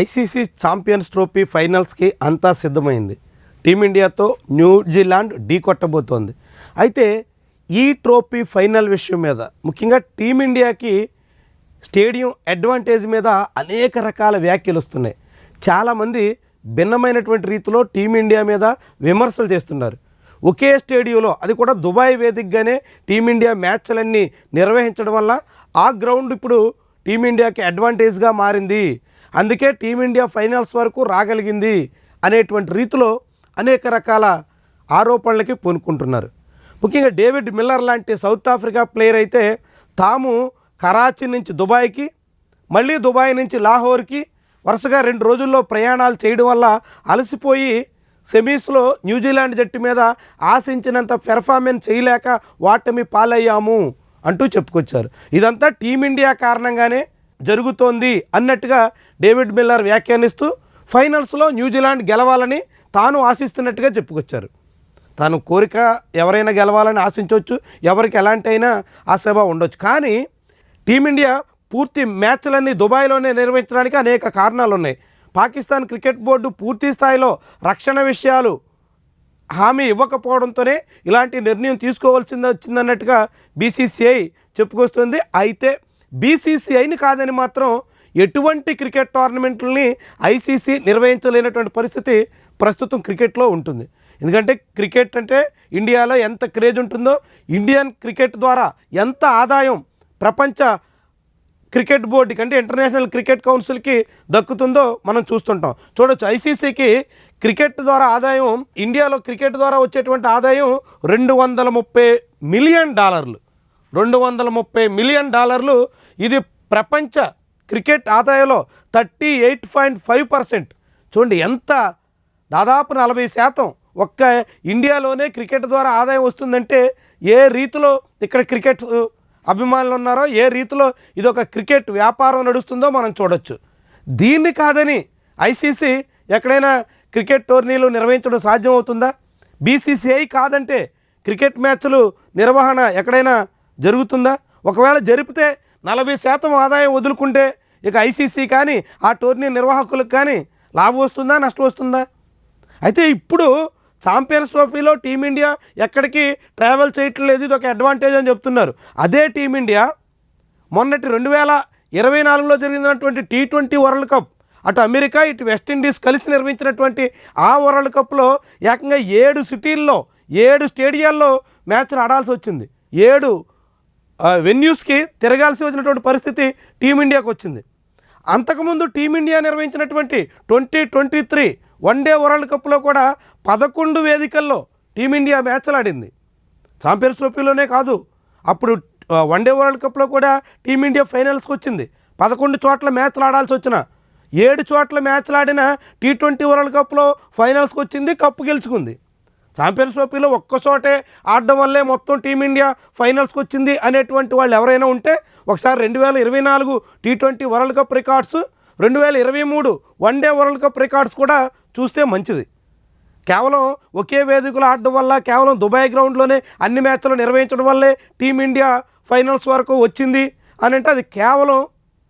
ICC champions trophy ఫైనల్స్కి అంతా సిద్ధమైంది. టీమిండియాతో New Zealand ఢీ కొట్టబోతోంది. అయితే ఈ ట్రోఫీ ఫైనల్ విషయం మీద ముఖ్యంగా టీమిండియాకి స్టేడియం అడ్వాంటేజ్ మీద అనేక రకాల వ్యాఖ్యలు వస్తున్నాయి. చాలామంది భిన్నమైనటువంటి రీతిలో టీమిండియా మీద విమర్శలు చేస్తున్నారు. ఒకే స్టేడియంలో, అది కూడా దుబాయ్ వేదికగానే టీమిండియా మ్యాచ్లన్నీ నిర్వహించడం వల్ల ఆ గ్రౌండ్ ఇప్పుడు టీమిండియాకి అడ్వాంటేజ్గా మారింది, అందుకే టీమిండియా ఫైనల్స్ వరకు రాగలిగింది అనేటువంటి రీతిలో అనేక రకాల ఆరోపణలకి పూనుకుంటున్నారు. ముఖ్యంగా డేవిడ్ మిల్లర్ లాంటి సౌత్ ఆఫ్రికా ప్లేయర్ అయితే తాము కరాచీ నుంచి దుబాయ్కి, మళ్ళీ దుబాయ్ నుంచి లాహోర్కి వరుసగా 2 రోజుల్లో ప్రయాణాలు చేయడం వల్ల అలసిపోయి సెమీస్లో న్యూజిలాండ్ జట్టు మీద ఆశించినంత పెర్ఫార్మెన్స్ చేయలేక వాటమి పాలయ్యాము అంటూ చెప్పుకొచ్చారు. ఇదంతా టీమిండియా కారణంగానే జరుగుతోంది అన్నట్టుగా డేవిడ్ మిల్లర్ వ్యాఖ్యానిస్తూ ఫైనల్స్లో న్యూజిలాండ్ గెలవాలని తాను ఆశిస్తున్నట్టుగా చెప్పుకొచ్చారు. తాను కోరిక ఎవరైనా గెలవాలని ఆశించవచ్చు, ఎవరికి ఎలాంటి అయినా ఆశ ఉండొచ్చు. కానీ టీమిండియా పూర్తి మ్యాచ్లన్నీ దుబాయ్లోనే నిర్వహించడానికి అనేక కారణాలు ఉన్నాయి. పాకిస్తాన్ క్రికెట్ బోర్డు పూర్తి స్థాయిలో రక్షణ విషయాలు హామీ ఇవ్వకపోవడంతోనే ఇలాంటి నిర్ణయం తీసుకోవాల్సింది వచ్చిందన్నట్టుగా బీసీసీఐ చెప్పుకొస్తుంది. అయితే బీసీసీఐని కాదని మాత్రం ఎటువంటి క్రికెట్ టోర్నమెంట్లని ఐసీసీ నిర్వహించలేనటువంటి పరిస్థితి ప్రస్తుతం క్రికెట్లో ఉంటుంది. ఎందుకంటే క్రికెట్ అంటే ఇండియాలో ఎంత క్రేజ్ ఉంటుందో, ఇండియన్ క్రికెట్ ద్వారా ఎంత ఆదాయం ప్రపంచ క్రికెట్ బోర్డుకి అంటే ఇంటర్నేషనల్ క్రికెట్ కౌన్సిల్కి దక్కుతుందో మనం చూస్తుంటాం. చూడొచ్చు, ఐసీసీకి క్రికెట్ ద్వారా ఆదాయం, ఇండియాలో క్రికెట్ ద్వారా వచ్చేటువంటి ఆదాయం $230 మిలియన్. $230 మిలియన్. ఇది ప్రపంచ క్రికెట్ ఆదాయంలో 38.5%. చూడండి, ఎంత దాదాపు 40% ఒక్క ఇండియాలోనే క్రికెట్ ద్వారా ఆదాయం వస్తుందంటే ఏ రీతిలో ఇక్కడ క్రికెట్ అభిమానులు ఉన్నారో, ఏ రీతిలో ఇది ఒక క్రికెట్ వ్యాపారం నడుస్తుందో మనం చూడొచ్చు. దీన్ని కాదని ఐసీసీ ఎక్కడైనా క్రికెట్ టోర్నీలు నిర్వహించడం సాధ్యమవుతుందా? బీసీసీఐ కాదంటే క్రికెట్ మ్యాచ్లు నిర్వహణ ఎక్కడైనా జరుగుతుందా? ఒకవేళ జరిపితే 40% ఆదాయం వదులుకుంటే ఇక ఐసీసీ కానీ ఆ టోర్నీ నిర్వాహకులకు కానీ లాభం వస్తుందా, నష్టం వస్తుందా? అయితే ఇప్పుడు ఛాంపియన్స్ ట్రోఫీలో టీమిండియా ఎక్కడికి ట్రావెల్ చేయట్లేదు, ఇది ఒక అడ్వాంటేజ్ అని చెప్తున్నారు. అదే టీమిండియా మొన్నటి 2024లో జరిగినటువంటి T20 వరల్డ్ కప్, అటు అమెరికా ఇటు వెస్టిండీస్ కలిసి నిర్వహించినటువంటి ఆ వరల్డ్ కప్లో ఏకంగా 7 సిటీల్లో 7 స్టేడియాల్లో మ్యాచ్లు ఆడాల్సి వచ్చింది. 7 వెన్యూస్కి తిరగాల్సి వచ్చినటువంటి పరిస్థితి టీమిండియాకు వచ్చింది. అంతకుముందు టీమిండియా నిర్వహించినటువంటి 2023 వన్డే వరల్డ్ కప్లో కూడా 11 వేదికల్లో టీమిండియా మ్యాచ్లు ఆడింది. ఛాంపియన్స్ ట్రోఫీలోనే కాదు, అప్పుడు వన్డే వరల్డ్ కప్లో కూడా టీమిండియా ఫైనల్స్కి వచ్చింది. 11 చోట్ల మ్యాచ్లు ఆడాల్సి వచ్చిన 7 చోట్ల మ్యాచ్లు ఆడిన T20 వరల్డ్ కప్లో ఫైనల్స్కి వచ్చింది, కప్పు గెలుచుకుంది. ఛాంపియన్స్ ట్రోఫీలో ఒక్క చోటే ఆడడం వల్లే మొత్తం టీమిండియా ఫైనల్స్కి వచ్చింది అనేటువంటి వాళ్ళు ఎవరైనా ఉంటే ఒకసారి 2024 T20 world cup records, 2023 one day world cup records కూడా చూస్తే మంచిది. కేవలం ఒకే వేదికలో ఆడడం వల్ల, కేవలం దుబాయ్ గ్రౌండ్లోనే అన్ని మ్యాచ్లు నిర్వహించడం వల్లే టీమిండియా ఫైనల్స్ వరకు వచ్చింది అని అంటే అది కేవలం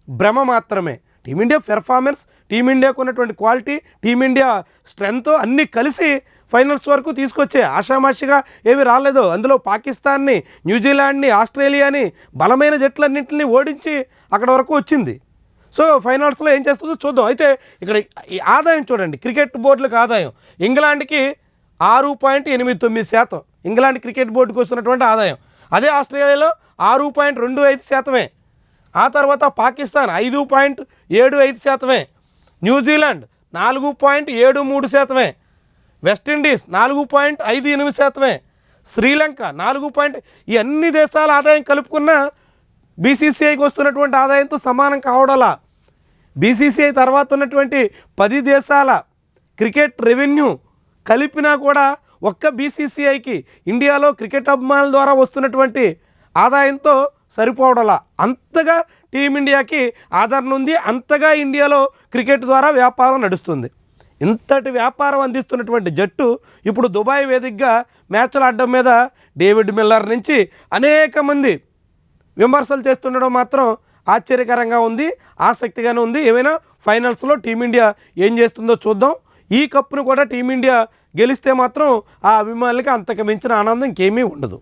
భ్రమ మాత్రమే. టీమిండియా పెర్ఫార్మెన్స్, టీమిండియాకు ఉన్నటువంటి క్వాలిటీ, టీమిండియా స్ట్రెంగ్త్ అన్నీ కలిసి ఫైనల్స్ వరకు తీసుకొచ్చే, ఆషామాషిగా ఏమీ రాలేదు. అందులో పాకిస్తాన్ని, న్యూజిలాండ్ని, ఆస్ట్రేలియాని, బలమైన జట్లన్నింటినీ ఓడించి అక్కడ వరకు వచ్చింది. సో ఫైనల్స్లో ఏం చేస్తుందో చూద్దాం. అయితే ఇక్కడ ఈ ఆదాయం చూడండి, క్రికెట్ బోర్డులకు ఆదాయం ఇంగ్లాండ్కి 6.89%, ఇంగ్లాండ్ క్రికెట్ బోర్డుకి వస్తున్నటువంటి ఆదాయం. అదే ఆస్ట్రేలియాలో 6.25%. ఆ తర్వాత పాకిస్తాన్ 5.75%, న్యూజిలాండ్ 4.73%, వెస్టిండీస్ 4.58%, శ్రీలంక 4. ఈ అన్ని దేశాల ఆదాయం కలుపుకున్న బీసీసీఐకి వస్తున్నటువంటి ఆదాయంతో సమానం కావడంలా. బీసీసీఐ తర్వాత ఉన్నటువంటి 10 దేశాల క్రికెట్ రెవెన్యూ కలిపినా కూడా ఒక్క బీసీసీఐకి ఇండియాలో క్రికెట్ అభిమానుల ద్వారా వస్తున్నటువంటి ఆదాయంతో సరిపోవడంలా. అంతగా టీమిండియాకి ఆదరణ ఉంది, అంతగా ఇండియాలో క్రికెట్ ద్వారా వ్యాపారం నడుస్తుంది. ఇంతటి వ్యాపారం అందిస్తున్నటువంటి జట్టు ఇప్పుడు దుబాయ్ వేదికగా మ్యాచ్లు ఆడడం మీద డేవిడ్ మిల్లర్ నుంచి అనేక మంది విమర్శలు చేస్తుండడం మాత్రం ఆశ్చర్యకరంగా ఉంది, ఆసక్తిగానే ఉంది. ఏమైనా ఫైనల్స్లో టీమిండియా ఏం చేస్తుందో చూద్దాం. ఈ కప్పును కూడా టీమిండియా గెలిస్తే మాత్రం ఆ అభిమానులకి అంతకు మించిన ఆనందం ఇంకేమీ ఉండదు.